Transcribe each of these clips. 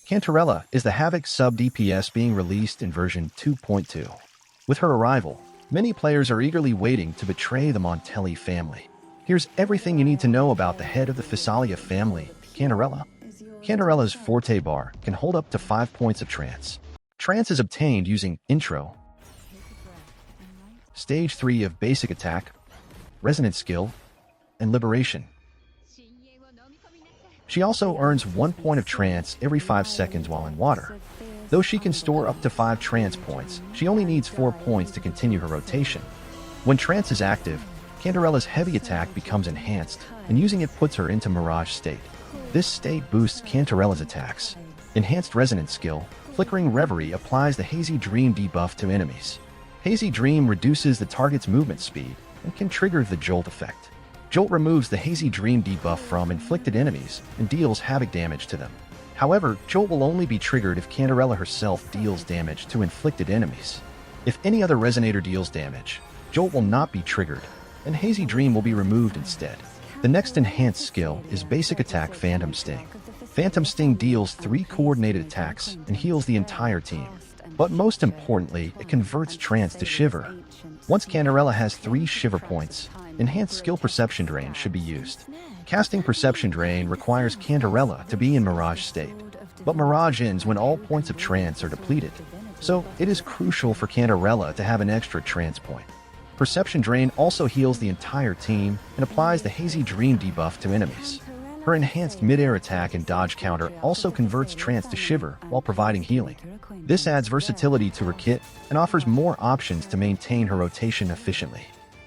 Cantarella is the Havoc sub-DPS being released in version 2.2. With her arrival, many players are eagerly waiting to betray the Montelli family. Here's everything you need to know about the head of the Fisalia family, Cantarella. Cantarella's forte bar can hold up to 5 points of trance. Trance is obtained using Intro, Stage 3 of Basic Attack, Resonant Skill, and Liberation. She also earns 1 point of trance every 5 seconds while in water. Though she can store up to 5 trance points, she only needs 4 points to continue her rotation. When trance is active, Cantarella's heavy attack becomes enhanced, and using it puts her into Mirage state. This state boosts Cantarella's attacks. Enhanced Resonant Skill, Flickering Reverie applies the Hazy Dream debuff to enemies. Hazy Dream reduces the target's movement speed and can trigger the Jolt effect. Jolt removes the Hazy Dream debuff from inflicted enemies and deals havoc damage to them. However, Jolt will only be triggered if Cantarella herself deals damage to inflicted enemies. If any other Resonator deals damage, Jolt will not be triggered, and Hazy Dream will be removed instead. The next enhanced skill is Basic Attack Phantom Sting. Phantom Sting deals 3 coordinated attacks and heals the entire team. But most importantly, it converts trance to shiver. Once Cantarella has 3 shiver points, enhanced skill Perception Drain should be used. Casting Perception Drain requires Cantarella to be in Mirage state. But Mirage ends when all points of trance are depleted. So it is crucial for Cantarella to have an extra trance point. Perception Drain also heals the entire team and applies the Hazy Dream debuff to enemies. Her enhanced mid-air attack and dodge counter also converts trance to shiver while providing healing. This adds versatility to her kit and offers more options to maintain her rotation efficiently.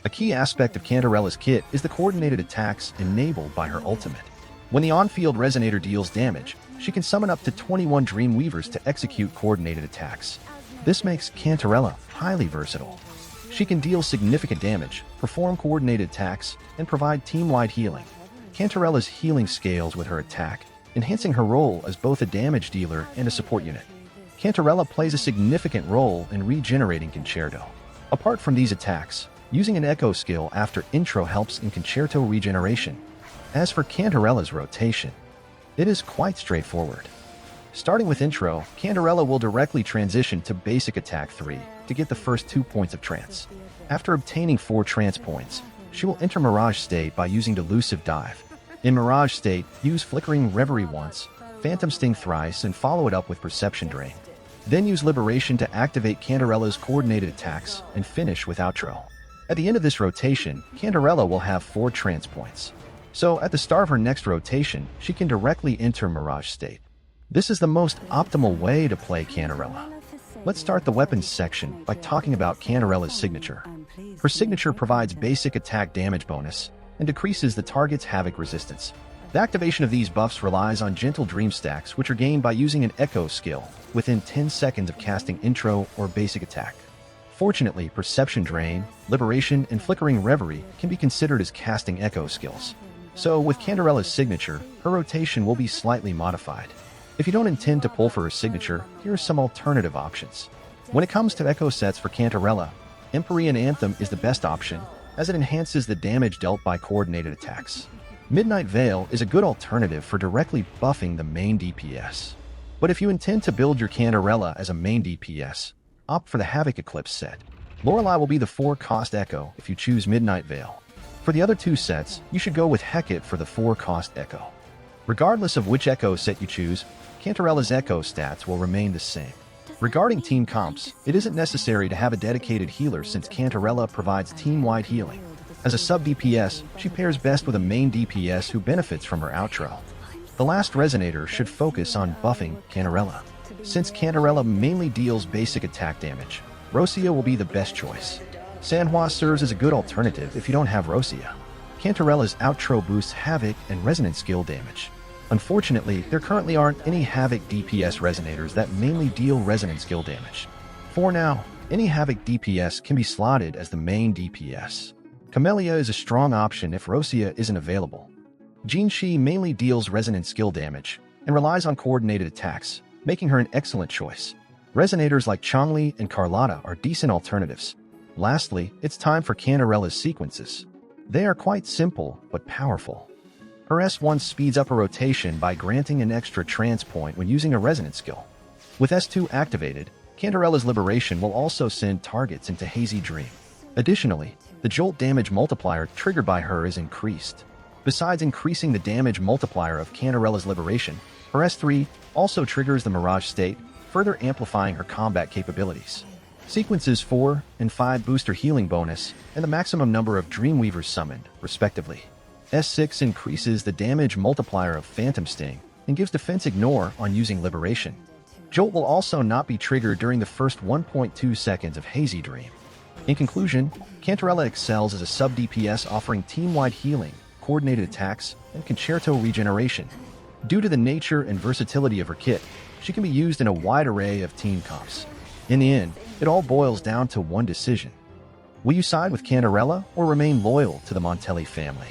A key aspect of Cantarella's kit is the coordinated attacks enabled by her ultimate. When the on-field Resonator deals damage, she can summon up to 21 Dreamweavers to execute coordinated attacks. This makes Cantarella highly versatile. She can deal significant damage, perform coordinated attacks, and provide team-wide healing. Cantarella's healing scales with her attack, enhancing her role as both a damage dealer and a support unit. Cantarella plays a significant role in regenerating Concerto. Apart from these attacks, using an Echo skill after Intro helps in Concerto Regeneration. As for Cantarella's rotation, it is quite straightforward. Starting with Intro, Cantarella will directly transition to Basic Attack 3 to get the first 2 points of trance. After obtaining 4 trance points, she will enter Mirage state by using Delusive Dive. In Mirage state, use Flickering Reverie once, Phantom Sting thrice, and follow it up with Perception Drain. Then use Liberation to activate Cantarella's coordinated attacks and finish with Outro. At the end of this rotation, Cantarella will have 4 trance points. So at the start of her next rotation, she can directly enter Mirage state. This is the most optimal way to play Cantarella. Let's start the weapons section by talking about Cantarella's signature. Her signature provides basic attack damage bonus and decreases the target's havoc resistance. The activation of these buffs relies on gentle dream stacks, which are gained by using an Echo skill within 10 seconds of casting Intro or Basic Attack. Fortunately, Perception Drain, Liberation, and Flickering Reverie can be considered as casting Echo skills. So with Cantarella's signature, her rotation will be slightly modified. If you don't intend to pull for her signature, here are some alternative options. When it comes to Echo sets for Cantarella, Empyrean Anthem is the best option, as it enhances the damage dealt by coordinated attacks. Midnight Veil is a good alternative for directly buffing the main DPS. But if you intend to build your Cantarella as a main DPS, opt for the Havoc Eclipse set. Lorelei will be the 4-cost Echo if you choose Midnight Veil. For the other 2 sets, you should go with Hecate for the 4-cost Echo. Regardless of which Echo set you choose, Cantarella's Echo stats will remain the same. Regarding team comps, it isn't necessary to have a dedicated healer since Cantarella provides team-wide healing. As a sub-DPS, she pairs best with a main DPS who benefits from her outro. The last Resonator should focus on buffing Cantarella. Since Cantarella mainly deals basic attack damage, Rosia will be the best choice. Sanhua serves as a good alternative if you don't have Rosia. Cantarella's outro boosts Havoc and Resonant skill damage. Unfortunately, there currently aren't any Havoc DPS Resonators that mainly deal Resonant skill damage. For now, any Havoc DPS can be slotted as the main DPS. Camellia is a strong option if Rosia isn't available. Jinshi mainly deals Resonant skill damage and relies on coordinated attacks, making her an excellent choice. Resonators like Changli and Carlotta are decent alternatives. Lastly, it's time for Cantarella's sequences. They are quite simple but powerful. Her S1 speeds up her rotation by granting an extra trance point when using a resonance skill. With S2 activated, Cantarella's liberation will also send targets into hazy dream. Additionally, the jolt damage multiplier triggered by her is increased. Besides increasing the damage multiplier of Cantarella's liberation, her S3 also triggers the Mirage state, further amplifying her combat capabilities. Sequences 4 and 5 boost her healing bonus and the maximum number of Dreamweavers summoned, respectively. S6 increases the damage multiplier of Phantom Sting and gives defense ignore on using liberation. Jolt will also not be triggered during the first 1.2 seconds of Hazy Dream. In conclusion, Cantarella excels as a sub-DPS offering team-wide healing, coordinated attacks, and Concerto Regeneration. Due to the nature and versatility of her kit, she can be used in a wide array of team comps. In the end, it all boils down to one decision. Will you side with Cantarella or remain loyal to the Montelli family?